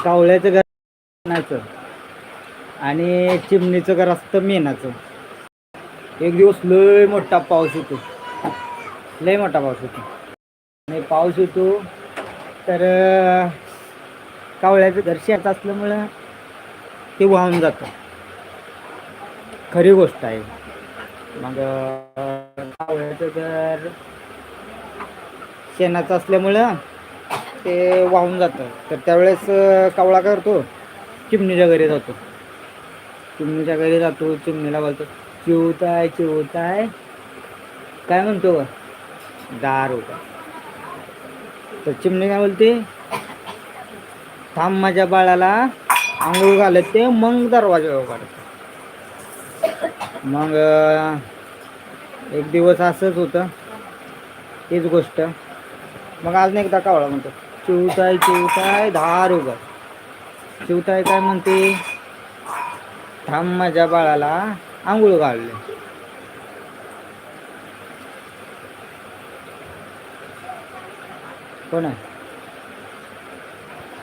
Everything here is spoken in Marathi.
कावळ्याचं घर मेणाचं आणि चिमणीचं घर असतं मेणाचं. एक दिवस लय मोठा पाऊस येतो, लय मोठा पाऊस येतो. आणि पाऊस येतो तर कावळ्याचं घर शेत असल्यामुळं ते वाहून जातं. खरी गोष्ट आहे. मग कावळ्याचं घर शेणाचं असल्यामुळं ते वाहून जातं. तर त्यावेळेस कावळा करतो, चिमणीच्या घरी जातो. चिमणीच्या घरी जातो, चिमणीला बोलतो, चिवताय चिवताय, काय म्हणतो, दार होता. तर चिमणी काय बोलते, थांब माझ्या बाळाला आंघोळ घालते मग दरवाजा उघडते. मग एक दिवस असंच होतं, तीच गोष्ट. मग आज एकदा कावळा म्हणतो, चिवताय चिवताय दार उघड. चिवताय काय म्हणते, थांब माझ्या बाळाला आंघोळ घालले. कोण आहे?